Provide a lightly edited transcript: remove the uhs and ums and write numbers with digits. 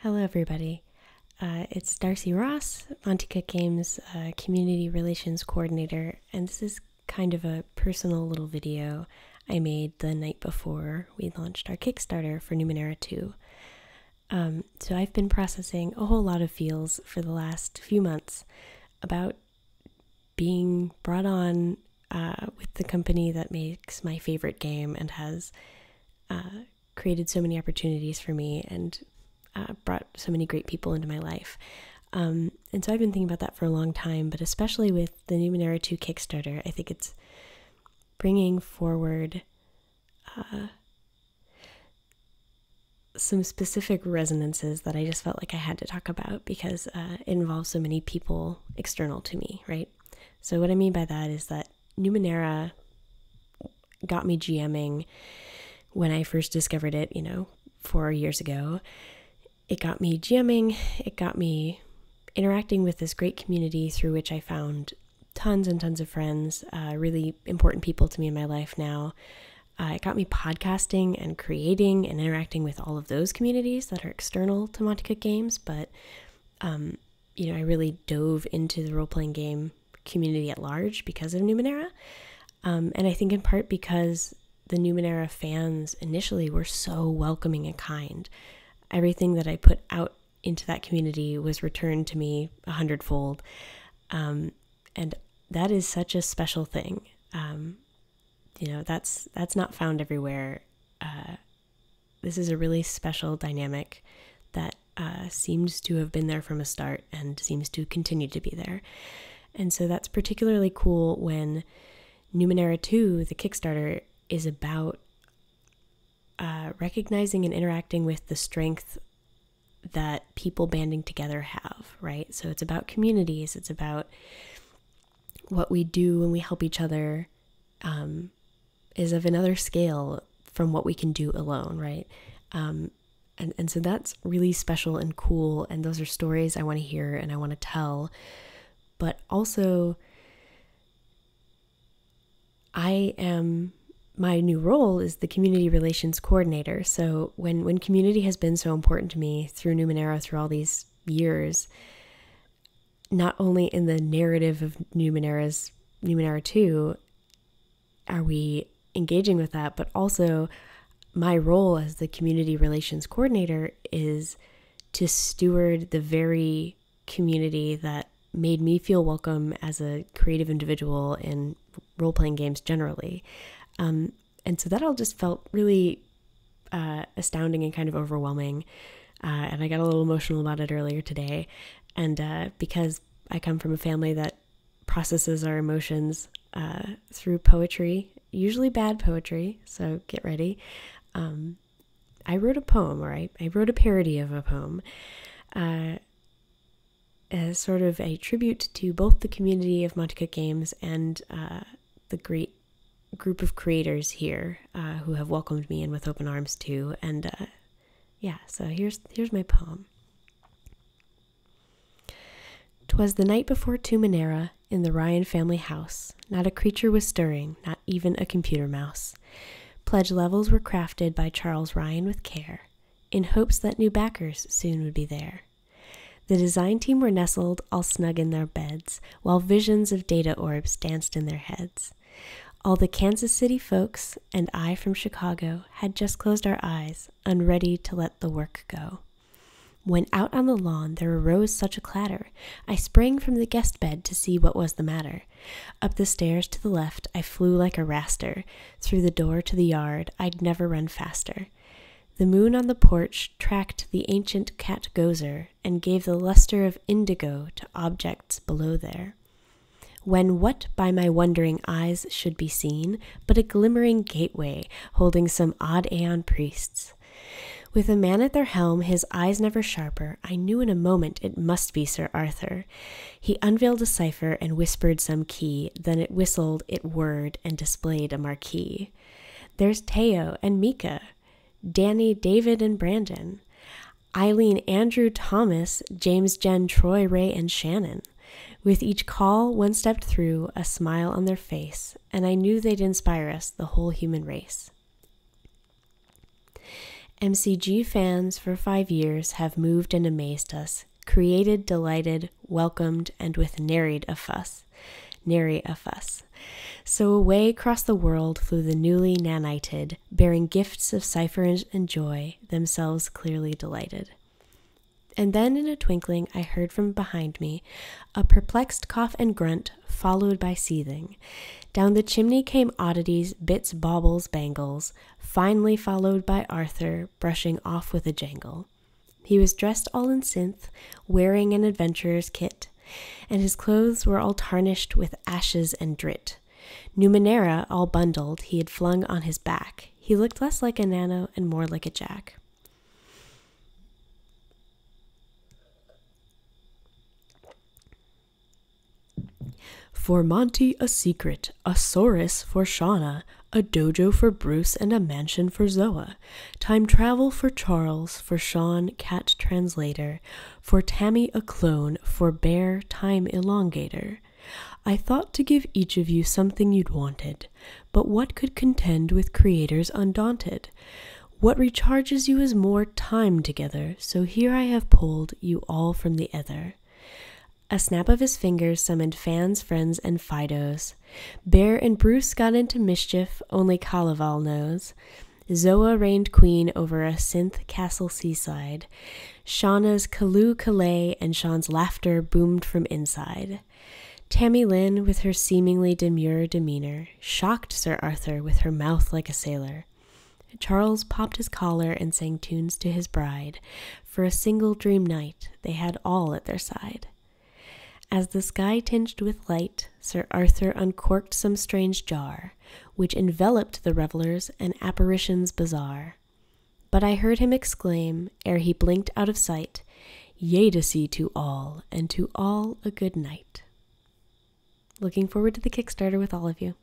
Hello, everybody. It's Darcy Ross, Monty Cook Games Community Relations Coordinator, and this is kind of a personal little video I made the night before we launched our Kickstarter for Numenera 2. So I've been processing a whole lot of feels for the last few months about being brought on with the company that makes my favorite game and has created so many opportunities for me and brought so many great people into my life. And so I've been thinking about that for a long time, but especially with the Numenera 2 Kickstarter, I think it's bringing forward some specific resonances that I just felt like I had to talk about because it involves so many people external to me, right? So what I mean by that is that Numenera got me GMing when I first discovered it, 4 years ago. It got me GMing, it got me interacting with this great community through which I found tons and tons of friends, really important people to me in my life now. It got me podcasting and creating and interacting with all of those communities that are external to Monty Cook Games, but I really dove into the role-playing game community at large because of Numenera, and I think in part because the Numenera fans initially were so welcoming and kind. Everything that I put out into that community was returned to me 100-fold. And that is such a special thing. That's not found everywhere. This is a really special dynamic that seems to have been there from a start and seems to continue to be there. And so that's particularly cool when Numenera 2, the Kickstarter, is about recognizing and interacting with the strength that people banding together have, right? So it's about communities, it's about what we do when we help each other is of another scale from what we can do alone, right? And so that's really special and cool, and those are stories I want to hear and I want to tell. But also, my new role is the community relations coordinator. So when community has been so important to me through Numenera, through all these years, not only in the narrative of Numenera 2 are we engaging with that, but also my role as the community relations coordinator is to steward the very community that made me feel welcome as a creative individual in role-playing games generally. And so that all just felt really astounding and kind of overwhelming. And I got a little emotional about it earlier today. And because I come from a family that processes our emotions through poetry, usually bad poetry, so get ready. I wrote a poem, right? I wrote a parody of a poem as sort of a tribute to both the community of Monty Cook Games and the great group of creators here who have welcomed me in with open arms too. And so here's my poem. 'Twas the night before Numenera in the Ryan family house. Not a creature was stirring, not even a computer mouse. Pledge levels were crafted by Charles Ryan with care, in hopes that new backers soon would be there. The design team were nestled all snug in their beds, while visions of data orbs danced in their heads. All the Kansas City folks and I from Chicago had just closed our eyes, unready to let the work go. When out on the lawn there arose such a clatter, I sprang from the guest bed to see what was the matter. Up the stairs to the left I flew like a raster. Through the door to the yard I'd never run faster. The moon on the porch tracked the ancient cat Gozer and gave the luster of indigo to objects below there. When what by my wondering eyes should be seen but a glimmering gateway holding some odd aeon priests. With a man at their helm, his eyes never sharper, I knew in a moment it must be Sir Arthur. He unveiled a cipher and whispered some key, then it whistled, it whirred, and displayed a marquee. There's Teo and Mika, Danny, David, and Brandon, Eileen, Andrew, Thomas, James, Jen, Troy, Ray, and Shannon. With each call, one stepped through, a smile on their face, and I knew they'd inspire us, the whole human race. MCG fans for 5 years have moved and amazed us, created, delighted, welcomed, and with nary a fuss. So away across the world flew the newly nanited, bearing gifts of cipher and joy, themselves clearly delighted. And then in a twinkling I heard from behind me a perplexed cough and grunt, followed by seething. Down the chimney came oddities, bits, baubles, bangles, finally followed by Arthur, brushing off with a jangle. He was dressed all in synth, wearing an adventurer's kit, and his clothes were all tarnished with ashes and drit. Numenera, all bundled, he had flung on his back. He looked less like a nano and more like a jack. For Monty a secret, a Saurus for Shauna, a dojo for Bruce and a mansion for Zoa, time travel for Charles, for Sean cat translator, for Tammy a clone, for Bear time elongator. I thought to give each of you something you'd wanted, but what could contend with creators undaunted? What recharges you is more time together, so here I have pulled you all from the ether. A snap of his fingers summoned fans, friends, and Fidos. Bear and Bruce got into mischief, only Calaval knows. Zoa reigned queen over a synth castle seaside. Shauna's Kalu Calais and Sean's laughter boomed from inside. Tammy Lynn, with her seemingly demure demeanor, shocked Sir Arthur with her mouth like a sailor. Charles popped his collar and sang tunes to his bride. For a single dream night, they had all at their side. As the sky tinged with light, Sir Arthur uncorked some strange jar, which enveloped the revelers and apparitions bizarre. But I heard him exclaim, ere he blinked out of sight, Yea-to-see to all, and to all a good night. Looking forward to the Kickstarter with all of you.